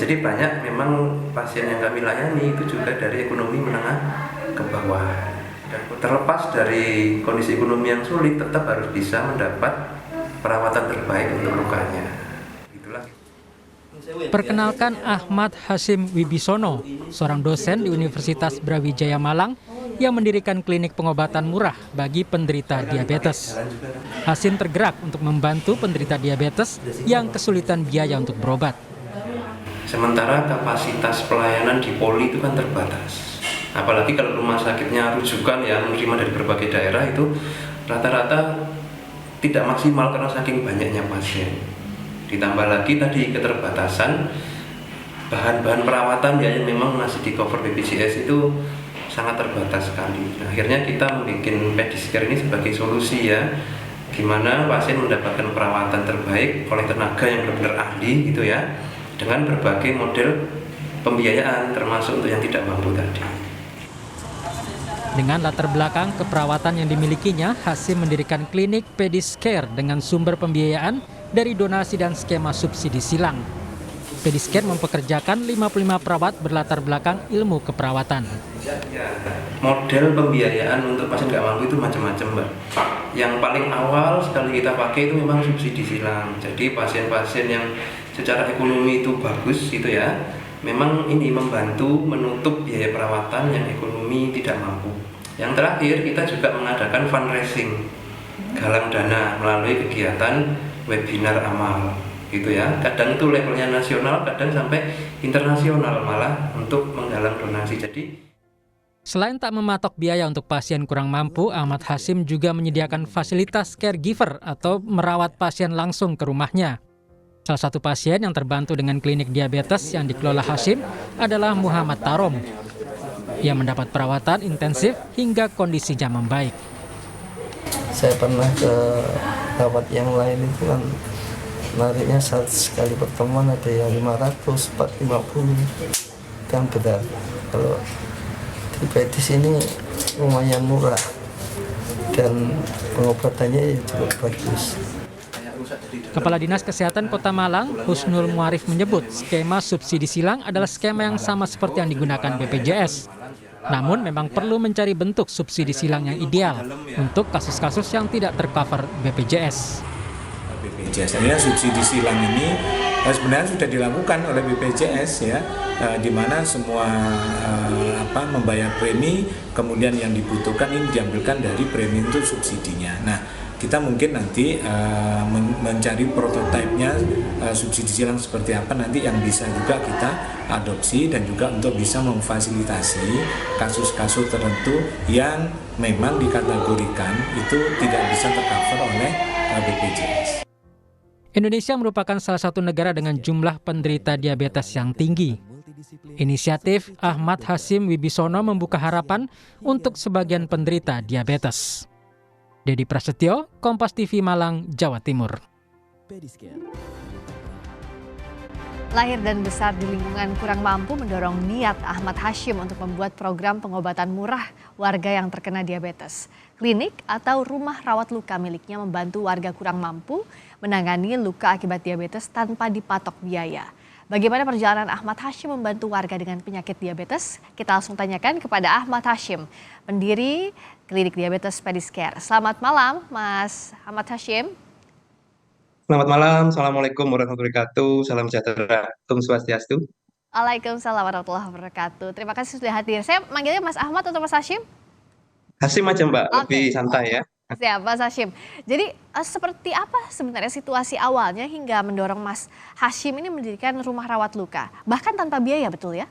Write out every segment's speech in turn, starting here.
jadi banyak memang pasien yang kami layani itu juga dari ekonomi menengah ke bawah. Dan terlepas dari kondisi ekonomi yang sulit, tetap harus bisa mendapat perawatan terbaik untuk lukanya. Itulah. Perkenalkan Ahmad Hasyim Wibisono, seorang dosen di Universitas Brawijaya Malang yang mendirikan klinik pengobatan murah bagi penderita diabetes. Hasyim tergerak untuk membantu penderita diabetes yang kesulitan biaya untuk berobat. Sementara kapasitas pelayanan di Poli itu kan terbatas. Apalagi kalau rumah sakitnya rujukan yang menerima dari berbagai daerah itu rata-rata tidak maksimal karena saking banyaknya pasien. Ditambah lagi tadi keterbatasan bahan-bahan perawatan yang memang masih di cover BPJS itu sangat terbatas sekali. Nah, akhirnya kita membuat Pediscare ini sebagai solusi ya, gimana pasien mendapatkan perawatan terbaik oleh tenaga yang benar-benar ahli gitu ya, dengan berbagai model pembiayaan termasuk untuk yang tidak mampu tadi. Dengan latar belakang keperawatan yang dimilikinya, Hasyim mendirikan klinik Pediscare dengan sumber pembiayaan dari donasi dan skema subsidi silang. Pediscare mempekerjakan 55 perawat berlatar belakang ilmu keperawatan. Model pembiayaan untuk pasien nggak mampu itu macam-macam, Mbak. Yang paling awal sekali kita pakai itu memang subsidi silang. Jadi pasien-pasien yang secara ekonomi itu bagus gitu ya, memang ini membantu menutup biaya perawatan yang ekonomi tidak mampu. Yang terakhir kita juga mengadakan fundraising, galang dana melalui kegiatan webinar amal gitu ya. Kadang itu levelnya nasional, kadang sampai internasional malah untuk menggalang donasi. Jadi selain tak mematok biaya untuk pasien kurang mampu, Ahmad Hasyim juga menyediakan fasilitas caregiver atau merawat pasien langsung ke rumahnya. Salah satu pasien yang terbantu dengan klinik diabetes yang dikelola Hasyim adalah Muhammad Tarom. Ia mendapat perawatan intensif hingga kondisinya membaik. Saya pernah ke perawat yang lain itu kan nariknya sekali pertemuan ada yang 500, 450 kan benar. Kalau di Pedis ini lumayan murah dan pengobatannya juga bagus. Kepala Dinas Kesehatan Kota Malang, Husnul Muarif menyebut skema subsidi silang adalah skema yang sama seperti yang digunakan BPJS. Namun memang perlu mencari bentuk subsidi silang yang ideal untuk kasus-kasus yang tidak tercover BPJS. BPJS subsidi silang ini sebenarnya sudah dilakukan oleh BPJS ya, di mana semua membayar premi, kemudian yang dibutuhkan ini diambilkan dari premi itu subsidinya. Nah, kita mungkin nanti mencari prototipenya subsidi silang seperti apa nanti yang bisa juga kita adopsi dan juga untuk bisa memfasilitasi kasus-kasus tertentu yang memang dikategorikan itu tidak bisa tercover oleh BPJS. Indonesia merupakan salah satu negara dengan jumlah penderita diabetes yang tinggi. Inisiatif Ahmad Hasyim Wibisono membuka harapan untuk sebagian penderita diabetes. Dedi Prasetyo, Kompas TV Malang, Jawa Timur. Lahir dan besar di lingkungan kurang mampu mendorong niat Ahmad Hasyim untuk membuat program pengobatan murah warga yang terkena diabetes. Klinik atau rumah rawat luka miliknya membantu warga kurang mampu menangani luka akibat diabetes tanpa dipatok biaya. Bagaimana perjalanan Ahmad Hasyim membantu warga dengan penyakit diabetes? Kita langsung tanyakan kepada Ahmad Hasyim, pendiri Klinik Diabetes Pediscare. Selamat malam, Mas Ahmad Hasyim. selamat malam, assalamualaikum warahmatullahi wabarakatuh, salam sejahtera, Om Swastiastu. Waalaikumsalam warahmatullahi wabarakatuh. Terima kasih sudah hadir. Saya manggilnya Mas Ahmad atau Mas Hasyim? Hasyim aja Mbak, lebih Oke. santai ya. Siap, Mas Hasyim. Jadi seperti apa sebenarnya situasi awalnya hingga mendorong Mas Hasyim ini mendirikan rumah rawat luka, bahkan tanpa biaya, betul ya?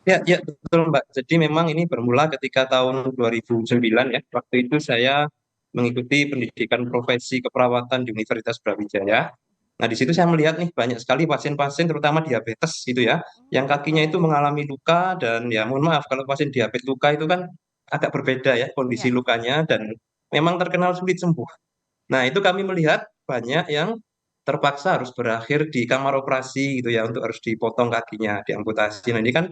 Ya, betul Mbak. Jadi memang ini bermula ketika tahun 2009 ya. Waktu itu saya mengikuti pendidikan profesi keperawatan di Universitas Brawijaya. Nah, di situ saya melihat nih banyak sekali pasien-pasien terutama diabetes gitu ya, yang kakinya itu mengalami luka dan ya mohon maaf kalau pasien diabetes luka itu kan agak berbeda ya kondisi Ya. lukanya dan memang terkenal sulit sembuh. Nah, itu kami melihat banyak yang terpaksa harus berakhir di kamar operasi gitu ya untuk harus dipotong kakinya, diamputasi. Nah, ini kan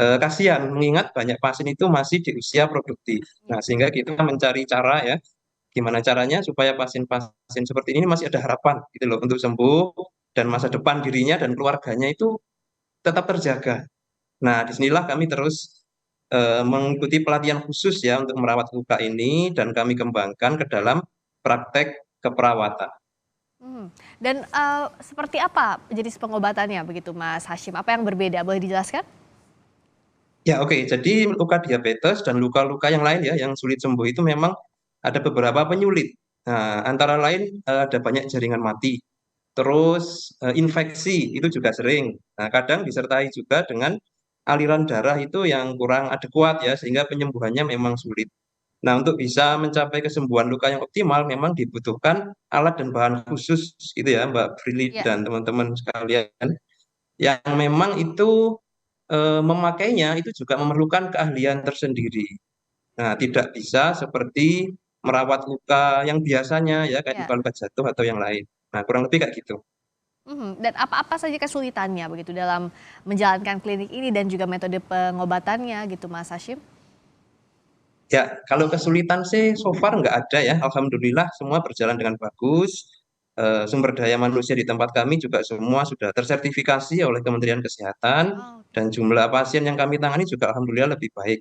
kasihan mengingat banyak pasien itu masih di usia produktif. Nah, sehingga kita mencari cara ya, gimana caranya supaya pasien-pasien seperti ini masih ada harapan gitu loh untuk sembuh dan masa depan dirinya dan keluarganya itu tetap terjaga. Nah, disinilah kami terus mengikuti pelatihan khusus ya untuk merawat luka ini dan kami kembangkan ke dalam praktek keperawatan. Mhm. Dan, seperti apa jenis pengobatannya begitu Mas Hashim? Apa yang berbeda, boleh dijelaskan? Ya, oke. Jadi luka diabetes dan luka-luka yang lain ya yang sulit sembuh itu memang ada beberapa penyulit. Nah, antara lain ada banyak jaringan mati, terus infeksi itu juga sering. Nah, kadang disertai juga dengan aliran darah itu yang kurang adekuat ya sehingga penyembuhannya memang sulit. Nah, untuk bisa mencapai kesembuhan luka yang optimal memang dibutuhkan alat dan bahan khusus gitu ya Mbak Prilly Ya. dan teman-teman sekalian yang memang itu memakainya itu juga memerlukan keahlian tersendiri. Nah, tidak bisa seperti merawat luka yang biasanya ya kayak Ya. luka-luka jatuh atau yang lain. Nah, kurang lebih kayak gitu. Mhm, dan apa-apa saja kesulitannya begitu dalam menjalankan klinik ini dan juga metode pengobatannya gitu Mas Hashim? Ya, kalau kesulitan sih so far nggak ada ya. Alhamdulillah semua berjalan dengan bagus. Sumber daya manusia di tempat kami juga semua sudah tersertifikasi oleh Kementerian Kesehatan Oh, oke. dan jumlah pasien yang kami tangani juga alhamdulillah lebih baik.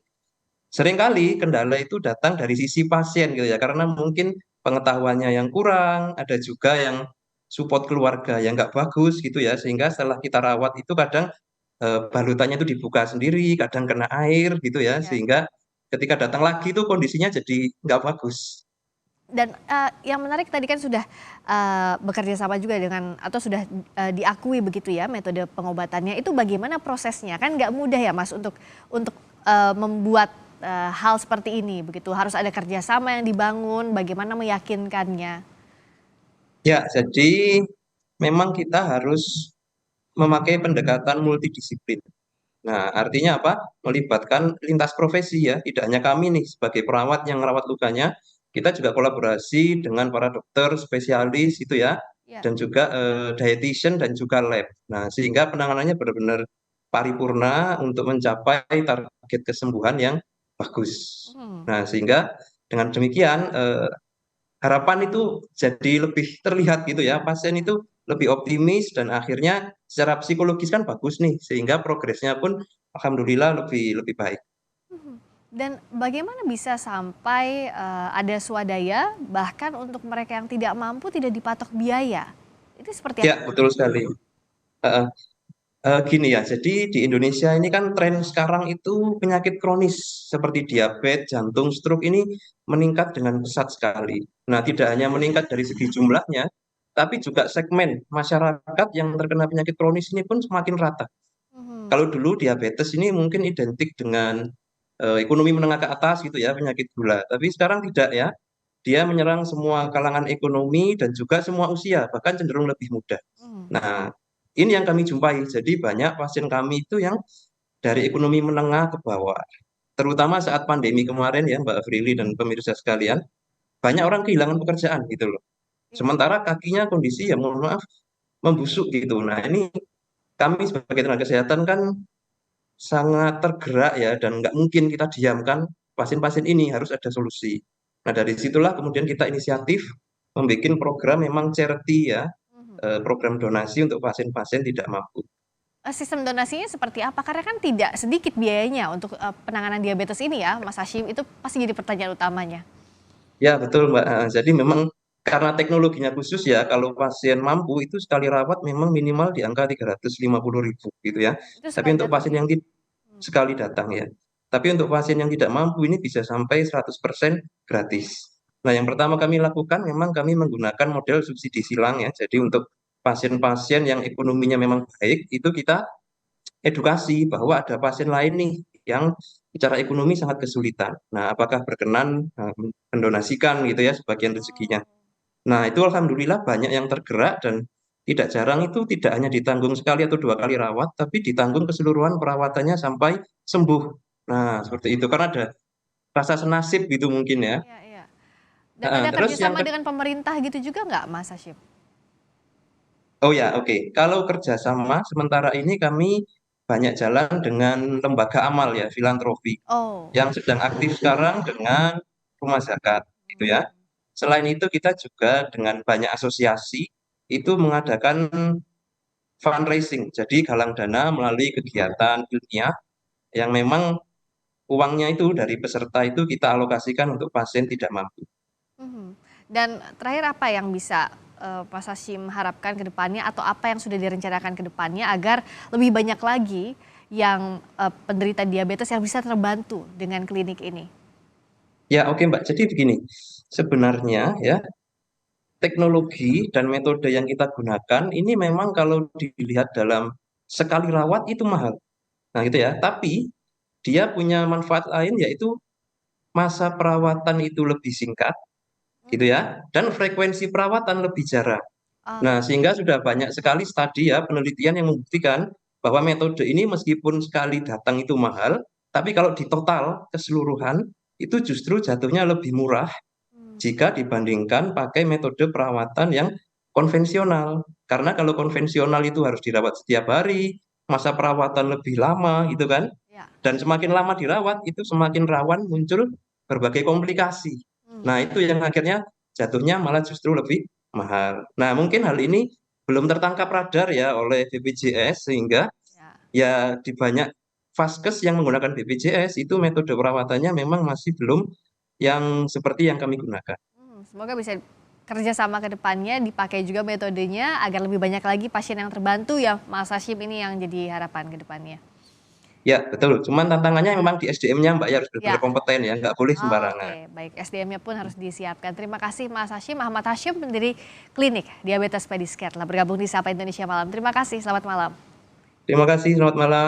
Seringkali kendala itu datang dari sisi pasien gitu ya, karena mungkin pengetahuannya yang kurang, ada juga yang support keluarga yang nggak bagus gitu ya, sehingga setelah kita rawat itu kadang balutannya itu dibuka sendiri, kadang kena air gitu ya, Ya. sehingga ketika datang lagi tuh kondisinya jadi nggak bagus. Dan, yang menarik tadi kan sudah, bekerja sama juga dengan atau sudah, diakui begitu ya metode pengobatannya, itu bagaimana prosesnya? Kan nggak mudah ya Mas untuk, membuat, hal seperti ini begitu, harus ada kerjasama yang dibangun, bagaimana meyakinkannya? Ya, jadi memang kita harus memakai pendekatan multidisiplin. Nah, artinya apa? Melibatkan lintas profesi ya, tidak hanya kami nih sebagai perawat yang merawat lukanya, kita juga kolaborasi dengan para dokter spesialis itu ya, Ya. dan juga dietitian dan juga lab. Nah, sehingga penanganannya benar-benar paripurna untuk mencapai target kesembuhan yang bagus. Mhm. Nah, sehingga dengan demikian harapan itu jadi lebih terlihat gitu ya, pasien itu lebih optimis dan akhirnya secara psikologis kan bagus nih, sehingga progresnya pun alhamdulillah lebih lebih baik. Mhm. Dan bagaimana bisa sampai, ada swadaya bahkan untuk mereka yang tidak mampu tidak dipatok biaya? Itu seperti Ya, apa? betul sekali. Heeh. Gini ya, jadi di Indonesia ini kan tren sekarang itu penyakit kronis seperti diabetes, jantung, stroke ini meningkat dengan pesat sekali. Nah, tidak hanya meningkat dari segi jumlahnya, tapi juga segmen masyarakat yang terkena penyakit kronis ini pun semakin rata. Mhm. Kalau dulu diabetes ini mungkin identik dengan ekonomi menengah ke atas gitu ya, penyakit gula. Tapi sekarang tidak ya, dia menyerang semua kalangan ekonomi dan juga semua usia, bahkan cenderung lebih muda. Mhm. Nah, ini yang kami jumpai. Jadi banyak pasien kami itu yang dari ekonomi menengah ke bawah. Terutama saat pandemi kemarin ya Mbak Afrili dan pemirsa sekalian, banyak orang kehilangan pekerjaan gitu loh. Iya. Sementara kakinya kondisi ya mohon maaf membusuk gitu. Nah, ini kami sebagai tenaga kesehatan kan sangat tergerak ya dan nggak mungkin kita diamkan pasien-pasien ini harus ada solusi. Nah, dari situlah kemudian kita inisiatif membuat program memang charity ya, Mhm. program donasi untuk pasien-pasien tidak mampu. Sistem donasinya seperti apa? Karena kan tidak sedikit biayanya untuk, penanganan diabetes ini ya, Mas Hashim, itu pasti jadi pertanyaan utamanya. Ya betul Mbak, jadi memang karena teknologinya khusus ya, kalau pasien mampu itu sekali rawat memang minimal di angka 350.000 gitu ya. Itu Tapi sekali untuk datang pasien ya? yang Mmm. sekali datang ya. Tapi untuk pasien yang tidak mampu ini bisa sampai 100% gratis. Nah, yang pertama kami lakukan memang kami menggunakan model subsidi silang ya. Jadi untuk pasien-pasien yang ekonominya memang baik, itu kita edukasi bahwa ada pasien lain nih yang secara ekonomi sangat kesulitan. Nah, apakah berkenan mendonasikan gitu ya sebagian rezekinya. Oh. Nah, itu alhamdulillah banyak yang tergerak dan tidak jarang itu tidak hanya ditanggung sekali atau 2 kali rawat, tapi ditanggung keseluruhan perawatannya sampai sembuh. Nah, seperti itu. Kan ada rasa senasib gitu mungkin ya. Iya, iya. Dan ada Terus yang kerjasama dengan pemerintah gitu juga nggak, Mas Hashim? oh ya, oke. Kalau kerjasama sementara ini kami banyak jalan dengan lembaga amal ya, filantropi Oh. yang sedang aktif sekarang dengan rumah zakat gitu ya. Mmm. Selain itu kita juga dengan banyak asosiasi itu mengadakan fundraising, jadi galang dana melalui kegiatan ilmiah yang memang uangnya itu dari peserta itu kita alokasikan untuk pasien tidak mampu. Mhm. Dan terakhir apa yang bisa Mas Hashim harapkan ke depannya atau apa yang sudah direncanakan ke depannya agar lebih banyak lagi yang penderita diabetes yang bisa terbantu dengan klinik ini? Ya oke Mbak, jadi begini, sebenarnya ya teknologi dan metode yang kita gunakan ini memang kalau dilihat dalam sekali rawat itu mahal. Nah gitu ya, tapi dia punya manfaat lain yaitu masa perawatan itu lebih singkat gitu ya, dan frekuensi perawatan lebih jarang. Oh, Nah, sehingga sudah banyak sekali studi ya penelitian yang membuktikan bahwa metode ini meskipun sekali datang itu mahal, tapi kalau di total keseluruhan itu justru jatuhnya lebih murah hmm, jika dibandingkan pakai metode perawatan yang konvensional. Karena kalau konvensional itu harus dirawat setiap hari, masa perawatan lebih lama gitu kan. ya. Dan semakin lama dirawat itu semakin rawan muncul berbagai komplikasi. Hmm, Nah, itu yang akhirnya jatuhnya malah justru lebih mahal. Nah, mungkin hal ini belum tertangkap radar ya oleh BPJS sehingga ya. ya di banyak vaskes yang menggunakan BPJS itu metode perawatannya memang masih belum yang seperti yang kami gunakan. Semoga bisa kerjasama ke depannya dipakai juga metodenya agar lebih banyak lagi pasien yang terbantu ya Mas Hashim, ini yang jadi harapan ke depannya. Ya, betul. Cuman tantangannya memang di SDM-nya Mbak ya harus benar-benar Ya, kompeten ya, nggak boleh sembarangan. oke, baik, SDM-nya pun harus disiapkan. Terima kasih Mas Hashim, Ahmad Hashim, pendiri klinik diabetes Pediscare telah bergabung di Sapa Indonesia Malam. Terima kasih, selamat malam. Terima kasih, selamat malam.